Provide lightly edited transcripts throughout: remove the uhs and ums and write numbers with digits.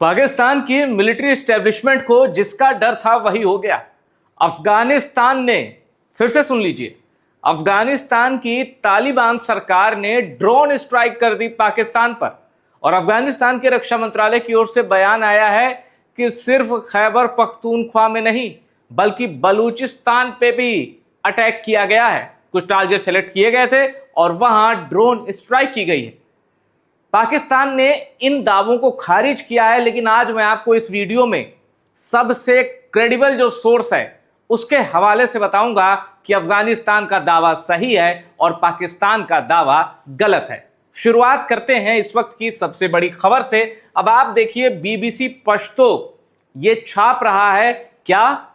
पाकिस्तान की military establishment को जिसका डर था वही हो गया। अफगानिस्तान ने, फिर से सुन लीजिए, अफगानिस्तान की तालिबान सरकार ने ड्रोन स्ट्राइक कर दी पाकिस्तान पर। और अफगानिस्तान के रक्षा मंत्रालय की ओर से बयान आया है कि सिर्फ खैबर पख्तूनख्वा में नहीं बल्कि बलूचिस्तान पे भी अटैक किया गया है। कुछ टारगेट सेलेक्ट किए गए थे और वहां ड्रोन स्ट्राइक की गई है। पाकिस्तान ने इन दावों को खारिज किया है, लेकिन आज मैं आपको इस वीडियो में सबसे क्रेडिबल जो सोर्स है उसके हवाले से बताऊंगा कि अफगानिस्तान का दावा सही है और पाकिस्तान का दावा गलत है। शुरुआत करते हैं इस वक्त की सबसे बड़ी खबर से। अब आप देखिए, बीबीसी पश्तो ये छाप रहा है क्या,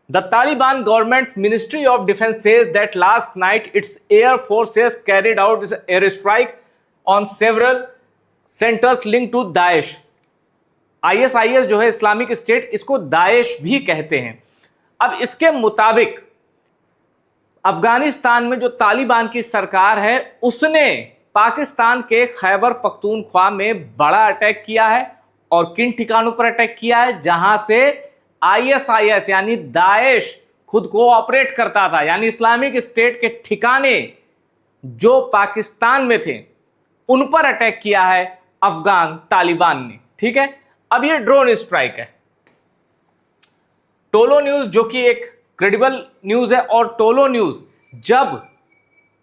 the Taliban government ministry of defence says that last night its air forces carried out this air strike on several centres link to Daesh. ISIS जो है इस्लामिक स्टेट, इसको दाइश भी कहते हैं। अब इसके मुताबिक अफगानिस्तान में जो तालिबान की सरकार है उसने पाकिस्तान के खैबर पख्तूनख्वा में बड़ा अटैक किया है। और किन ठिकानों पर अटैक किया है? जहां से आईएसआईएस यानी दाइश खुद को ऑपरेट करता था, यानी इस्लामिक स्टेट के ठिकाने जो पाकिस्तान में थे उन पर अटैक किया है अफगान तालिबान ने। ठीक है, अब ये ड्रोन स्ट्राइक है। टोलो न्यूज जो कि एक क्रेडिबल न्यूज है, और टोलो न्यूज जब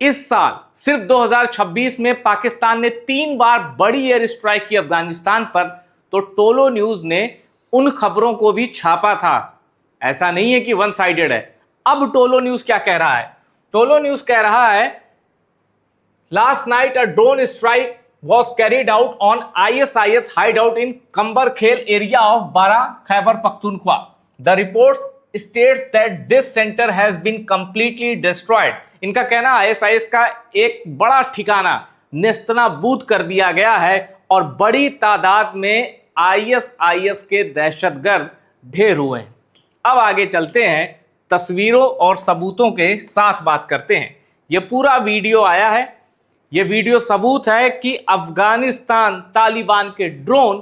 इस साल सिर्फ 2026 में पाकिस्तान ने 3 बार बड़ी एयर स्ट्राइक की अफगानिस्तान पर, तो टोलो न्यूज ने उन खबरों को भी छापा था। ऐसा नहीं है कि वन साइडेड है। अब टोलो न्यूज क्या कह रहा है? टोलो न्यूज कह रहा है last night a drone strike was carried out on ISIS hideout in Kambar Khel area of Bara, Khyber Pakhtunkhwa. The reports states that this center has been completely destroyed. इनका कहना ISIS का एक बड़ा ठिकाना नेस्तनाबूद कर दिया गया है और बड़ी तादाद में ISIS के दहशतगर्द ढेर हुए हैं। अब आगे चलते हैं, तस्वीरों और सबूतों के साथ बात करते हैं। यह पूरा वीडियो आया है। यह वीडियो सबूत है कि अफगानिस्तान तालिबान के ड्रोन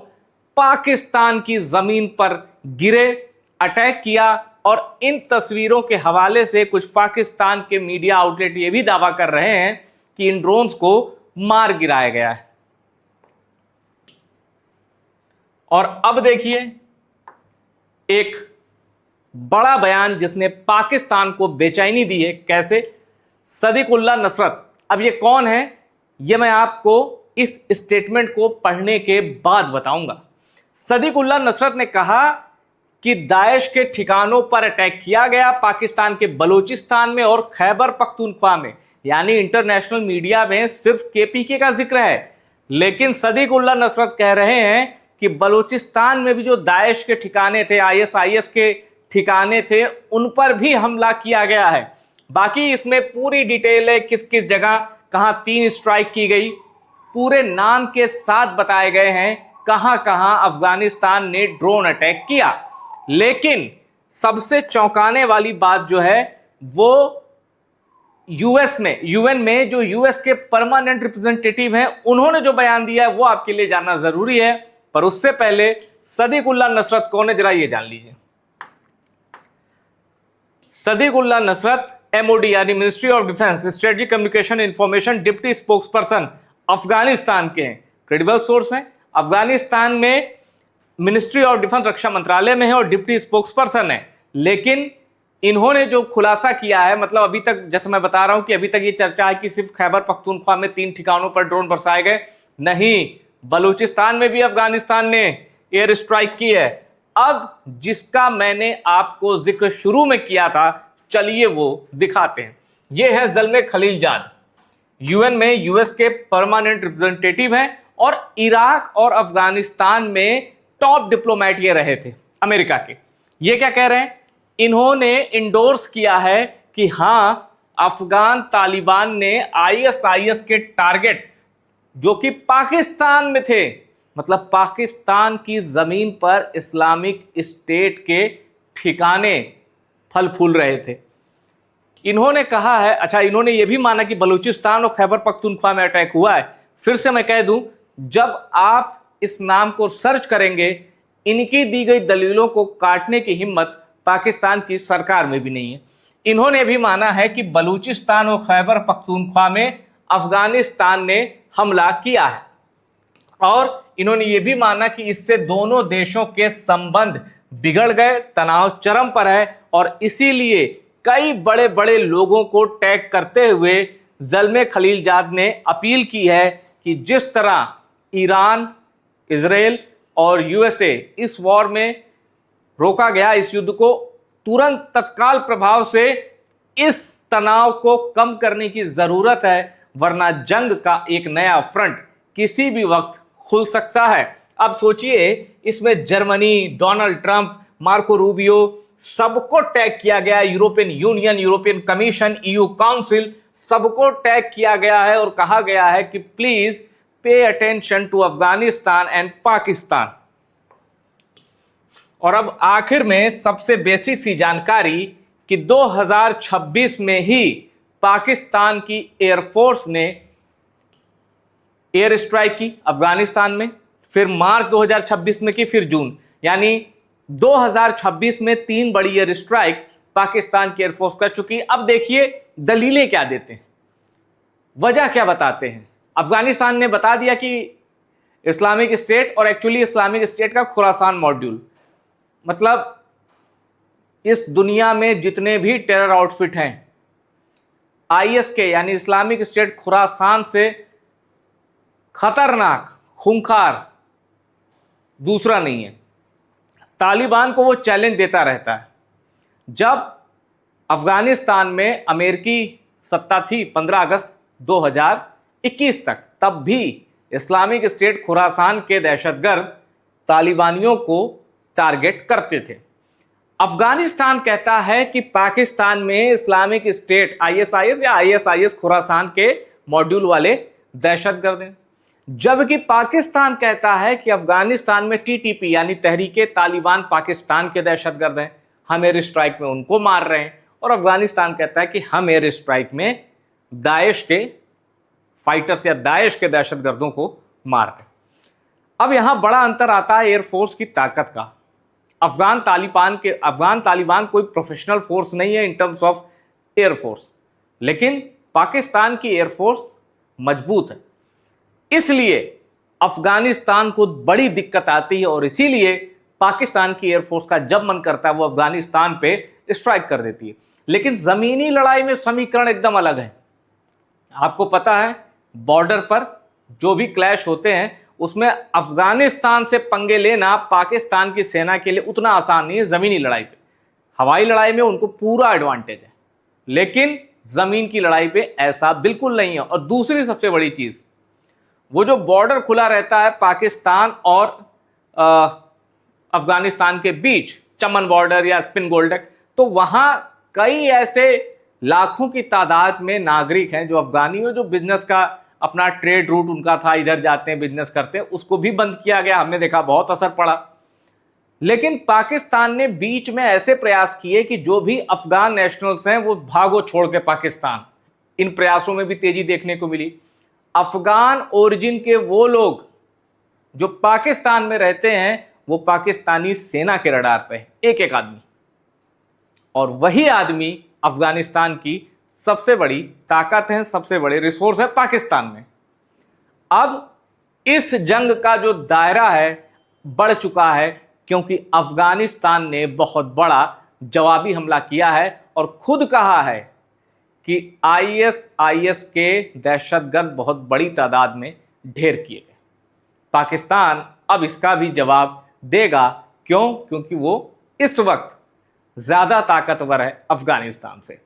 पाकिस्तान की जमीन पर गिरे, अटैक किया। और इन तस्वीरों के हवाले से कुछ पाकिस्तान के मीडिया आउटलेट ये भी दावा कर रहे हैं कि इन ड्रोन्स को मार गिराया गया है। और अब देखिए एक बड़ा बयान जिसने पाकिस्तान को बेचैनी दी है। कैसे? सदीकुल्लाह नसरत। अब ये कौन है ये मैं आपको इस स्टेटमेंट को पढ़ने के बाद बताऊंगा। सदीकुल्लाह नसरत ने कहा कि दाइश के ठिकानों पर अटैक किया गया पाकिस्तान के बलूचिस्तान में और खैबर पख्तूनख्वा में। यानी इंटरनेशनल मीडिया में सिर्फ केपीके का जिक्र है, लेकिन सदीकुल्लाह नसरत कह रहे हैं कि बलूचिस्तान में भी जो दाइश के ठिकाने थे, आईएसआईएस के ठिकाने थे, उन पर भी हमला किया गया है। बाकी इसमें पूरी डिटेल है, किस किस जगह कहां 3 स्ट्राइक की गई, पूरे नाम के साथ बताए गए हैं कहां कहां अफगानिस्तान ने ड्रोन अटैक किया। लेकिन सबसे चौंकाने वाली बात जो है वो यूएस में, यूएन में जो यूएस के परमानेंट रिप्रेजेंटेटिव हैं उन्होंने जो बयान दिया है वो आपके लिए जानना जरूरी है। पर उससे पहले सदीकुल्लाह नसरत कौन है जरा ये जान लीजिए। सदीकुल्लाह नसरत एमओडी यानी ministry of defence strategic communication information deputy spokesperson Afghanistan के हैं। क्रेडिबल सोर्स हैं। अफगानिस्तान में मिनिस्ट्री ऑफ डिफेंस रक्षा मंत्रालय में है और डिप्टी स्पोक्सपर्सन है। लेकिन इन्होंने जो खुलासा किया है, मतलब अभी तक जैसे मैं बता रहा हूं कि अभी तक ये चर्चा है कि सिर्फ खैबर पख्तूनख्वा में 3 ठिकानों पर ड्रोन बरसाए गए, नहीं, बलूचिस्तान में भी अफगानिस्तान ने एयर स्ट्राइक की है। अब जिसका मैंने आपको जिक्र शुरू में किया था, चलिए वो दिखाते हैं। ये है ज़ल्मे खलीलजाद, यूएन में यूएस के परमानेंट रिप्रेजेंटेटिव हैं और इराक और अफगानिस्तान में टॉप डिप्लोमेट ये रहे थे अमेरिका के। ये क्या कह रहे हैं? इन्होंने इंडोर्स किया है कि हां, अफगान तालिबान ने आईएसआईएस के टारगेट जो कि पाकिस्तान में थे, मतलब पाकिस्तान की जमीन पर इस्लामिक स्टेट के ठिकाने फल फूल रहे थे। इन्होंने कहा है, अच्छा इन्होंने ये भी माना कि बलूचिस्तान और खैबर पख्तूनख्वा में अटैक हुआ है। फिर से मैं कह दूं, जब आप इस नाम को सर्च करेंगे, इनकी दी गई दलीलों को काटने की हिम्मत पाकिस्तान की सरकार में भी नहीं है। इन्होंने भी माना है कि बलूचिस्तान और खैबर पख्तूनख्वा में अफगानिस्तान ने हमला किया है, और इन्होंने ये भी माना कि इससे दोनों देशों के संबंध बिगड़ गए, तनाव चरम पर है, और इसीलिए कई बड़े बड़े लोगों को टैग करते हुए ज़ल्मे खलीलजाद ने अपील की है कि जिस तरह ईरान, इजराइल और यूएसए इस वॉर में रोका गया, इस युद्ध को तुरंत तत्काल प्रभाव से इस तनाव को कम करने की जरूरत है, वरना जंग का एक नया फ्रंट किसी भी वक्त खुल सकता है। अब सोचिए, इसमें Germany, Donald Trump, Marco Rubio सबको टैग किया गया है, European union, European commission, EU council सबको टैग किया गया है और कहा गया है कि please pay attention to Afghanistan and Pakistan. और अब आखिर में सबसे बेसिक सी जानकारी कि 2026 में ही पाकिस्तान की एयरफोर्स ने एयर स्ट्राइक की अफगानिस्तान में, फिर मार्च 2026 में की, फिर जून, यानी 2026 में 3 बड़ी एयर स्ट्राइक पाकिस्तान की एयरफोर्स कर चुकी। अब देखिए दलीलें क्या देते हैं, वजह क्या बताते हैं। अफगानिस्तान ने बता दिया कि इस्लामिक स्टेट, और एक्चुअली इस्लामिक स्टेट का खुरासान मॉड्यूल, मतलब इस दुनिया में जितने भी टेरर आउटफिट हैं, आईएस के यानी इस्लामिक स्टेट खुरासान से खतरनाक, खूंखार दूसरा नहीं है। तालिबान को वो चैलेंज देता रहता है। जब अफगानिस्तान में अमेरिकी सत्ता थी 15 अगस्त 2021 तक, तब भी इस्लामिक स्टेट खुरासान के दहशतगर्द तालिबानियों को टारगेट करते थे। अफगानिस्तान कहता है कि पाकिस्तान में इस्लामिक स्टेट आईएसआईएस या आईएसआईएस खुरासान के मॉड्यूल वाले दहशतगर्द हैं, जबकि पाकिस्तान कहता है कि अफगानिस्तान में टीटीपी यानी तहरीके तालिबान पाकिस्तान के दहशतगर्द हैं, हम एयर स्ट्राइक में उनको मार रहे हैं। और अफगानिस्तान कहता है कि हम एयर स्ट्राइक में दाएश के फाइटर्स या दाएश के दहशतगर्दों को मार रहे हैं। अब यहां बड़ा अंतर आता है एयरफोर्स की ताकत का। अफगान तालिबान कोई प्रोफेशनल फोर्स नहीं है इन टर्म्स ऑफ एयरफोर्स, लेकिन पाकिस्तान की एयरफोर्स मजबूत है, इसलिए अफगानिस्तान को बड़ी दिक्कत आती है, और इसीलिए पाकिस्तान की एयरफोर्स का जब मन करता है वो अफगानिस्तान पे स्ट्राइक कर देती है। लेकिन जमीनी लड़ाई में समीकरण एकदम अलग है। आपको पता है, बॉर्डर पर जो भी क्लैश होते हैं उसमें अफगानिस्तान से पंगे लेना पाकिस्तान की सेना के लिए उतना आसान नहीं है। जमीनी लड़ाई पे, हवाई लड़ाई में उनको पूरा एडवांटेज है, लेकिन जमीन की लड़ाई पे ऐसा बिल्कुल नहीं है। और दूसरी सबसे बड़ी चीज, वो जो बॉर्डर खुला रहता है पाकिस्तान और अफगानिस्तान के बीच, चमन बॉर्डर या स्पिन गोल्डक, तो वहां कई ऐसे लाखों की तादाद में नागरिक हैं जो अफगानी हो, जो बिजनेस का अपना ट्रेड रूट उनका था, इधर जाते हैं बिजनेस करते हैं, उसको भी बंद किया गया। हमने देखा बहुत असर पड़ा। लेकिन पाकिस्तान ने बीच में ऐसे प्रयास किए कि जो भी अफगान नेशनल्स हैं वो भागो छोड़ के पाकिस्तान। इन प्रयासों में भी तेजी देखने को मिली। अफगान ओरिजिन के वो लोग जो पाकिस्तान में रहते हैं वो पाकिस्तानी सेना के रडार पे है, एक एक आदमी, और वही आदमी अफगानिस्तान की सबसे बड़ी ताकत है, सबसे बड़े रिसोर्स है पाकिस्तान में। अब इस जंग का जो दायरा है बढ़ चुका है, क्योंकि अफगानिस्तान ने बहुत बड़ा जवाबी हमला किया है और खुद कहा है कि आईएसआईएस के दहशतगर्द बहुत बड़ी तादाद में ढेर किए गए। पाकिस्तान अब इसका भी जवाब देगा। क्यों? क्योंकि वो इस वक्त ज्यादा ताकतवर है अफगानिस्तान से।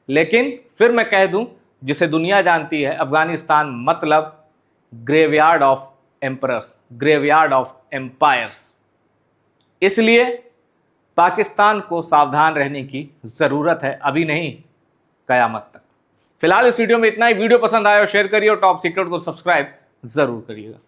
लेकिन फिर मैं कह दूं, जिसे दुनिया जानती है, अफगानिस्तान मतलब graveyard of emperors, graveyard of empires. इसलिए पाकिस्तान को सावधान रहने की जरूरत है, अभी नहीं, कयामत तक। फिलहाल इस वीडियो में इतना ही। वीडियो पसंद आया और शेयर करिए, और टॉप सीक्रेट को सब्सक्राइब जरूर करिएगा।